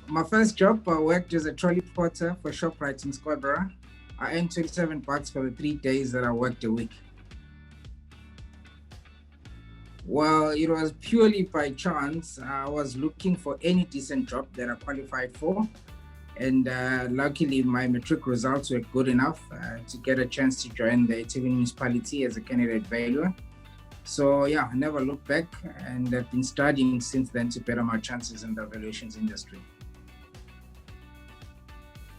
My first job, I worked as a trolley porter for ShopRite in Scarborough. I earned 27 bucks for the 3 days that I worked a week. Well, it was purely by chance. I was looking for any decent job that I qualified for. And luckily, my matric results were good enough to get a chance to join the eThekwini municipality as a candidate valuer. So yeah, I never looked back, and I've been studying since then to better my chances in the valuations industry.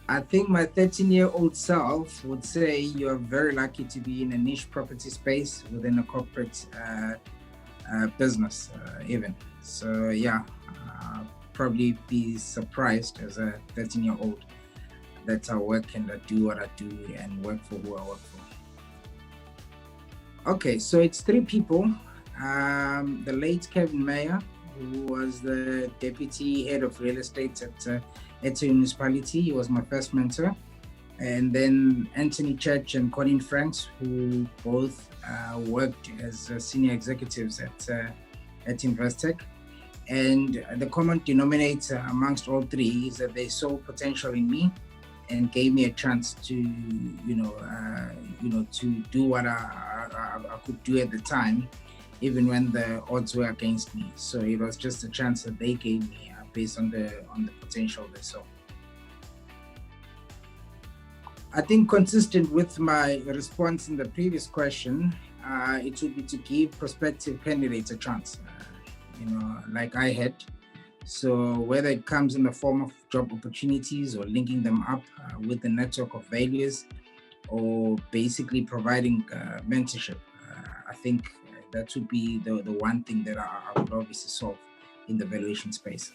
I think my 13-year-old self would say you're very lucky to be in a niche property space within a corporate business even. So yeah, probably be surprised as a 13-year-old that I work and I do what I do and work for who I work for. Okay, so it's three people. The late Kevin Mayer, who was the deputy head of real estate at eThekwini municipality. He was my first mentor. And then Anthony Church and Colin Franks, who both worked as senior executives at Investec. And the common denominator amongst all three is that they saw potential in me and gave me a chance to, to do what I could do at the time, even when the odds were against me. So it was just a chance that they gave me based on the potential they saw. I think consistent with my response in the previous question, it would be to give prospective candidates a chance, like I had. So whether it comes in the form of job opportunities or linking them up with the network of valuers, or basically providing mentorship, I think that would be the one thing that I would obviously solve in the valuation space.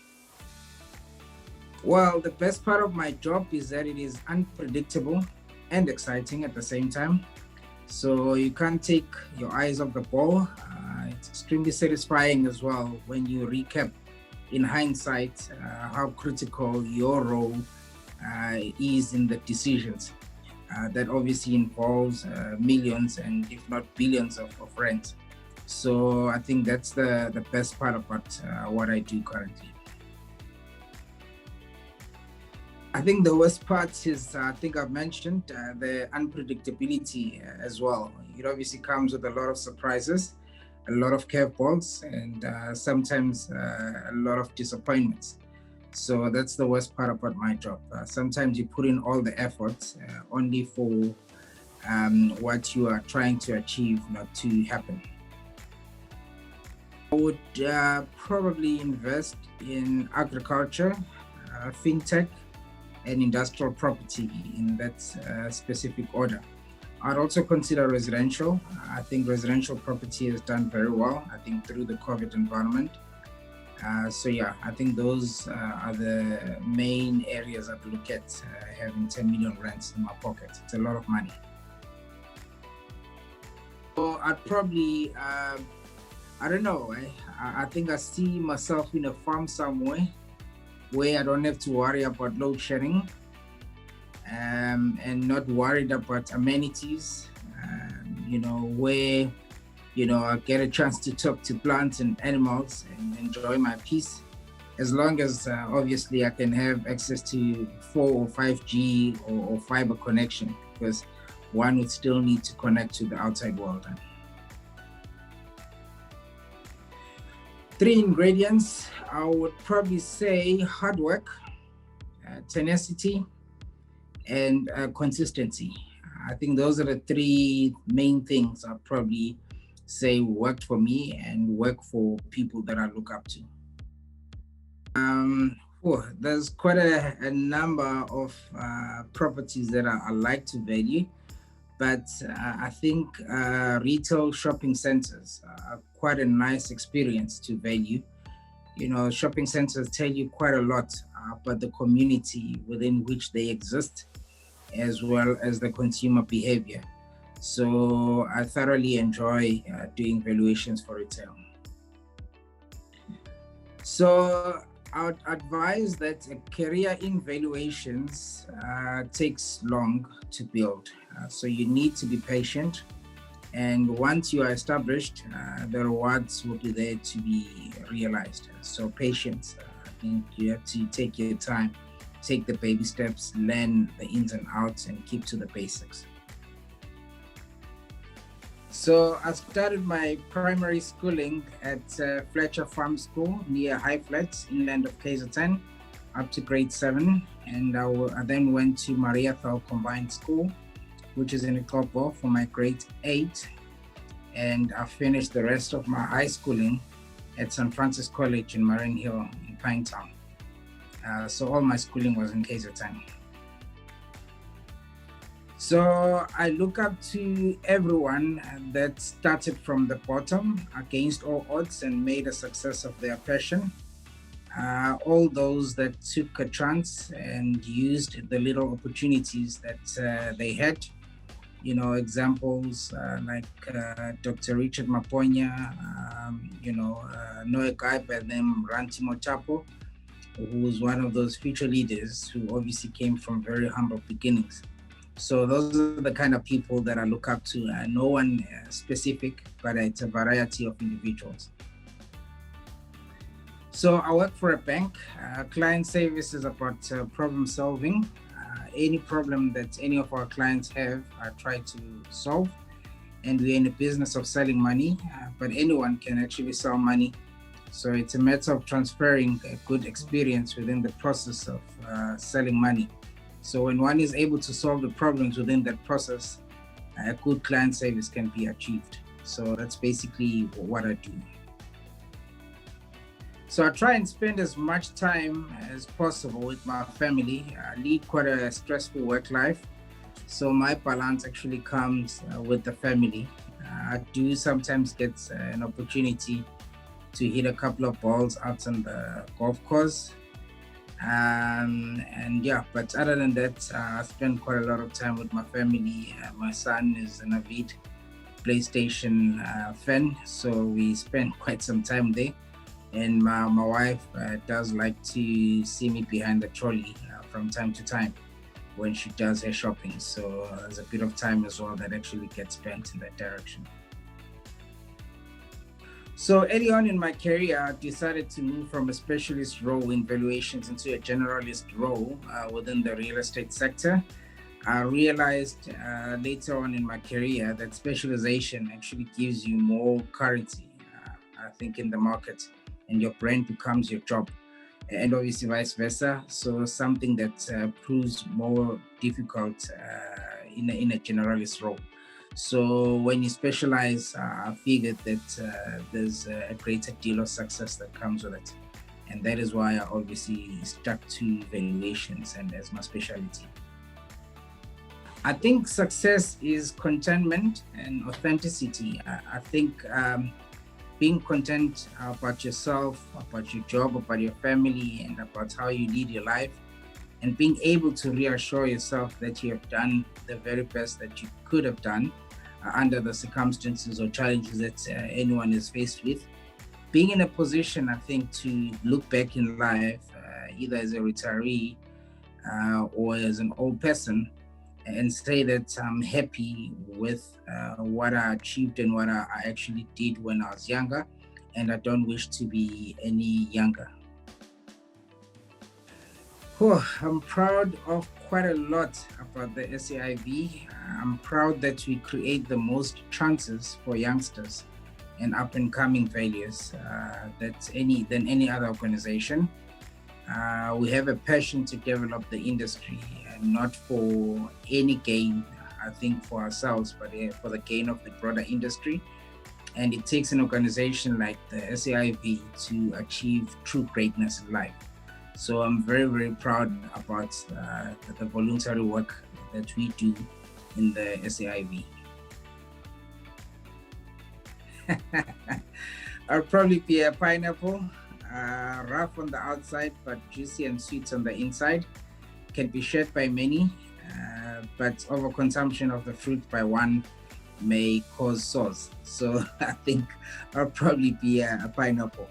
Well, the best part of my job is that it is unpredictable and exciting at the same time. So you can't take your eyes off the ball. It's extremely satisfying as well when you recap in hindsight how critical your role is in the decisions. That obviously involves millions and if not billions of rent. So I think that's the best part about what I do currently. I think the worst part is, I think I've mentioned, the unpredictability as well. It obviously comes with a lot of surprises, a lot of curveballs, and sometimes a lot of disappointments. So that's the worst part about my job. Sometimes you put in all the efforts only for what you are trying to achieve not to happen. I would probably invest in agriculture, fintech, and industrial property in that specific order. I'd also consider residential. I think residential property has done very well, I think, through the COVID environment. So yeah, I think those are the main areas I'd look at having 10 million rents in my pocket. It's a lot of money. So I'd probably, I don't know, I think I see myself in a farm somewhere where I don't have to worry about load shedding and not worried about amenities, where, I get a chance to talk to plants and animals and enjoy my peace, as long as obviously I can have access to 4 or 5G or fiber connection, because one would still need to connect to the outside world. 3 ingredients, I would probably say hard work, tenacity, and consistency. I think those are the 3 main things I'd probably say worked for me and work for people that I look up to. There's quite a number of properties that I like to value, but I think retail shopping centers are quite a nice experience to value. Shopping centers tell you quite a lot about the community within which they exist, as well as the consumer behavior. So I thoroughly enjoy doing valuations for retail. So I would advise that a career in valuations takes long to build. So you need to be patient. And once you are established, the rewards will be there to be realized. So patience think you have to take your time, take the baby steps, learn the ins and outs, and keep to the basics. So I started my primary schooling at Fletcher Farm School near High Flats, inland of KZN, up to grade 7. And I then went to Maria Thal Combined School, which is in Ikopo, for my grade 8. And I finished the rest of my high schooling at St. Francis College in Marine Hill in Pinetown. So all my schooling was in KZN. So I look up to everyone that started from the bottom against all odds and made a success of their passion. All those that took a chance and used the little opportunities that they had. You know, examples like Dr. Richard Maponya, know a guy by the name Ranti Mochapo, who was one of those future leaders who obviously came from very humble beginnings. So those are the kind of people that I look up to. No one specific, but it's a variety of individuals. So I work for a bank. Client service is about problem solving. Any problem that any of our clients have, I try to solve. And we're in the business of selling money, but anyone can actually sell money. So it's a matter of transferring a good experience within the process of selling money. So when one is able to solve the problems within that process, a good client service can be achieved. So that's basically what I do. So I try and spend as much time as possible with my family. I lead quite a stressful work life. So my balance actually comes with the family. I do sometimes get an opportunity to hit a couple of balls out on the golf course. But other than that, I spend quite a lot of time with my family. My son is an avid PlayStation fan, so we spend quite some time there. And my wife does like to see me behind the trolley from time to time when she does her shopping. So there's a bit of time as well that actually gets spent in that direction. So early on in my career, I decided to move from a specialist role in valuations into a generalist role within the real estate sector. I realized later on in my career that specialization actually gives you more currency, I think, in the market, and your brand becomes your job, and obviously vice versa. So something that proves more difficult in a generalist role. So when you specialize, I figured that there's a greater deal of success that comes with it. And that is why I obviously stuck to valuations and as my specialty. I think success is contentment and authenticity. I think being content about yourself, about your job, about your family, and about how you lead your life, and being able to reassure yourself that you have done the very best that you could have done under the circumstances or challenges that anyone is faced with. Being in a position, I think, to look back in life, either as a retiree or as an old person, and say that I'm happy with what I achieved and what I actually did when I was younger, and I don't wish to be any younger. I'm proud of quite a lot about the SAIV. I'm proud that we create the most chances for youngsters and up-and-coming values than any other organization. We have a passion to develop the industry, not for any gain, I think, for ourselves, but for the gain of the broader industry. And it takes an organization like the SAIV to achieve true greatness in life. So I'm very, very proud about the voluntary work that we do in the SAIV. I'll probably be a pineapple, rough on the outside, but juicy and sweet on the inside. Can be shared by many, but overconsumption of the fruit by one may cause sores. So I think I'll probably be a pineapple.